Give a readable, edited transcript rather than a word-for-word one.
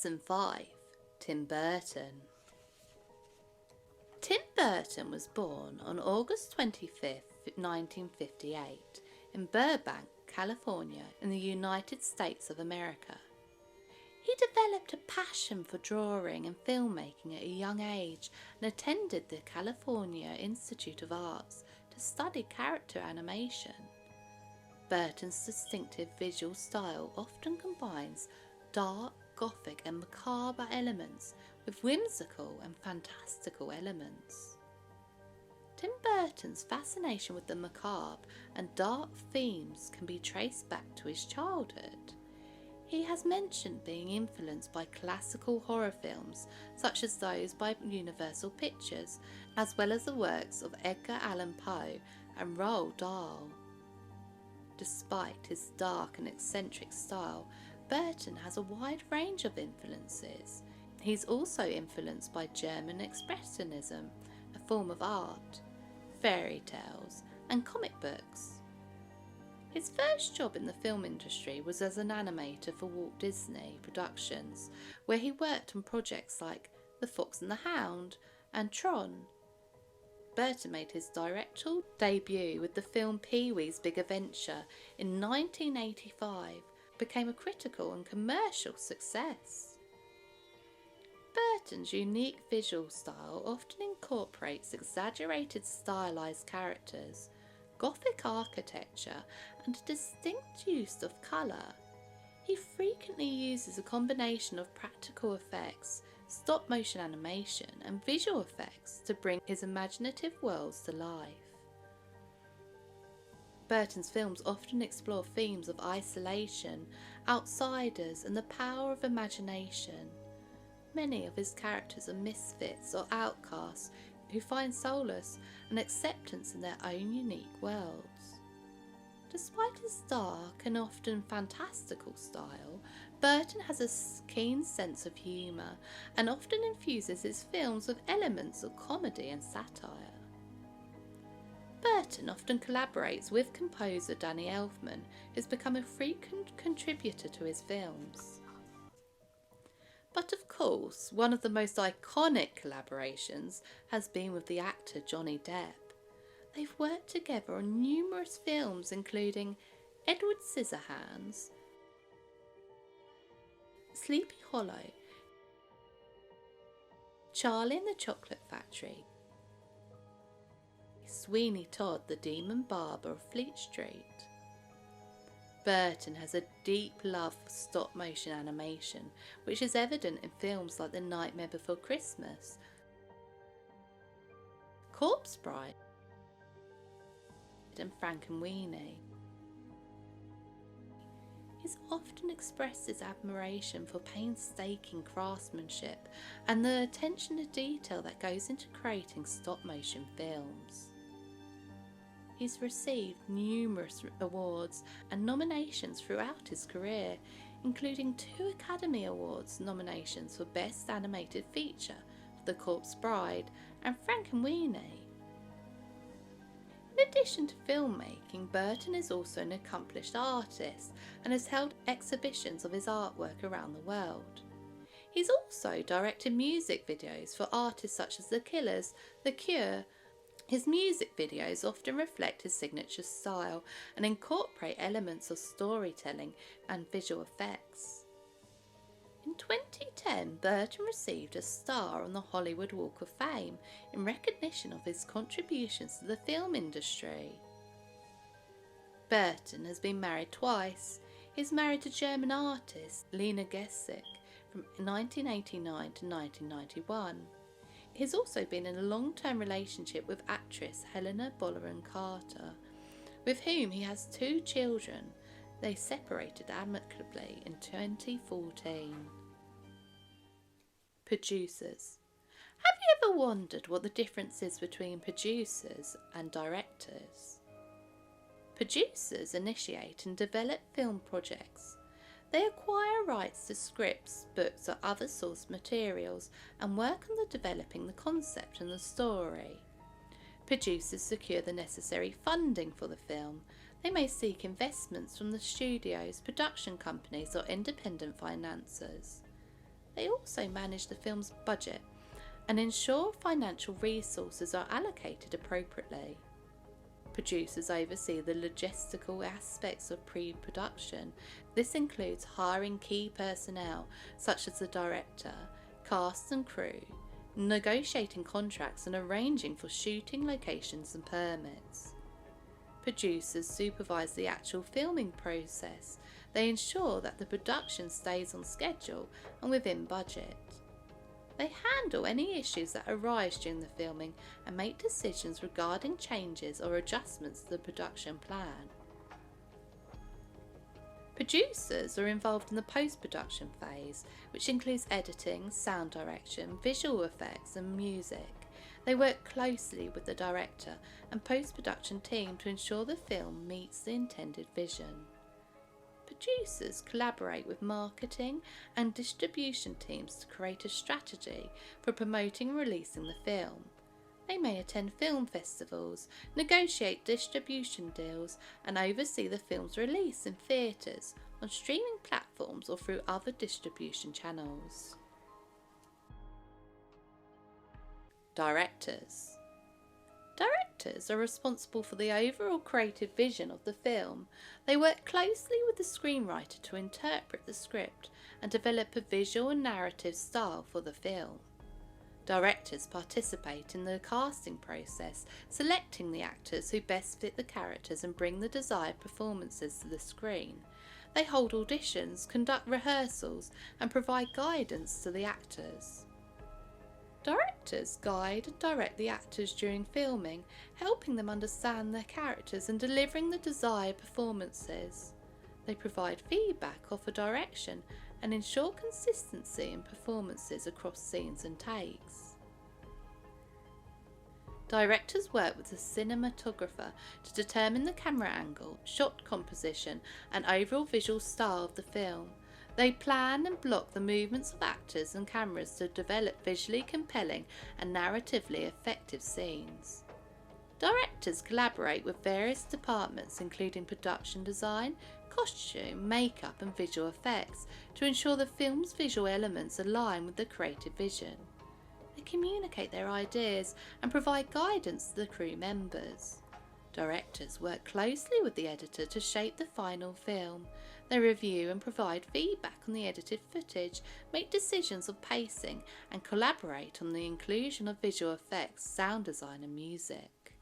Lesson 5. Tim Burton. Tim Burton was born on August 25, 1958 in Burbank, California in the United States of America. He developed a passion for drawing and filmmaking at a young age and attended the California Institute of Arts to study character animation. Burton's distinctive visual style often combines dark, gothic and macabre elements with whimsical and fantastical elements. Tim Burton's fascination with the macabre and dark themes can be traced back to his childhood. He has mentioned being influenced by classical horror films such as those by Universal Pictures, as well as the works of Edgar Allan Poe and Roald Dahl. Despite his dark and eccentric style, Burton has a wide range of influences. He's also influenced by German Expressionism, a form of art, fairy tales, and comic books. His first job in the film industry was as an animator for Walt Disney Productions, where he worked on projects like The Fox and the Hound and Tron. Burton made his directorial debut with the film Pee-wee's Big Adventure in 1985, became a critical and commercial success. Burton's unique visual style often incorporates exaggerated stylized characters, Gothic architecture and a distinct use of colour. He frequently uses a combination of practical effects, stop-motion animation and visual effects to bring his imaginative worlds to life. Burton's films often explore themes of isolation, outsiders and the power of imagination. Many of his characters are misfits or outcasts who find solace and acceptance in their own unique worlds. Despite his dark and often fantastical style, Burton has a keen sense of humour and often infuses his films with elements of comedy and satire. Burton often collaborates with composer Danny Elfman, who's become a frequent contributor to his films. But of course, one of the most iconic collaborations has been with the actor Johnny Depp. They've worked together on numerous films including Edward Scissorhands, Sleepy Hollow, Charlie and the Chocolate Factory, Sweeney Todd, the Demon Barber of Fleet Street. Burton has a deep love for stop-motion animation, which is evident in films like The Nightmare Before Christmas, Corpse Bride, and Frankenweenie. He's often expressed his admiration for painstaking craftsmanship and the attention to detail that goes into creating stop-motion films. He's received numerous awards and nominations throughout his career, including 2 Academy Awards nominations for Best Animated Feature for The Corpse Bride and Frankenweenie. In addition to filmmaking, Burton is also an accomplished artist and has held exhibitions of his artwork around the world. He's also directed music videos for artists such as The Killers, The Cure. His music videos often reflect his signature style and incorporate elements of storytelling and visual effects. In 2010, Burton received a star on the Hollywood Walk of Fame in recognition of his contributions to the film industry. Burton has been married twice. He is married to German artist Lena Gessick from 1989 to 1991. He has also been in a long-term relationship with actress Helena Bonham Carter, with whom he has 2 children. They separated amicably in 2014. Producers. Have you ever wondered what the difference is between producers and directors? Producers initiate and develop film projects. They acquire rights to scripts, books or other source materials and work on developing the concept and the story. Producers secure the necessary funding for the film. They may seek investments from the studios, production companies or independent financiers. They also manage the film's budget and ensure financial resources are allocated appropriately. Producers oversee the logistical aspects of pre-production. This includes hiring key personnel such as the director, cast and crew, negotiating contracts and arranging for shooting locations and permits. Producers supervise the actual filming process. They ensure that the production stays on schedule and within budget. They handle any issues that arise during the filming and make decisions regarding changes or adjustments to the production plan. Producers are involved in the post-production phase, which includes editing, sound direction, visual effects and music. They work closely with the director and post-production team to ensure the film meets the intended vision. Producers collaborate with marketing and distribution teams to create a strategy for promoting and releasing the film. They may attend film festivals, negotiate distribution deals, and oversee the film's release in theatres, on streaming platforms or through other distribution channels. Directors. Directors are responsible for the overall creative vision of the film. They work closely with the screenwriter to interpret the script and develop a visual and narrative style for the film. Directors participate in the casting process, selecting the actors who best fit the characters and bring the desired performances to the screen. They hold auditions, conduct rehearsals, and provide guidance to the actors. Directors guide and direct the actors during filming, helping them understand their characters and delivering the desired performances. They provide feedback, offer direction, and ensure consistency in performances across scenes and takes. Directors work with the cinematographer to determine the camera angle, shot composition, and overall visual style of the film. They plan and block the movements of actors and cameras to develop visually compelling and narratively effective scenes. Directors collaborate with various departments including production design, costume, makeup and visual effects to ensure the film's visual elements align with the creative vision. They communicate their ideas and provide guidance to the crew members. Directors work closely with the editor to shape the final film. They review and provide feedback on the edited footage, make decisions on pacing, and collaborate on the inclusion of visual effects, sound design, and music.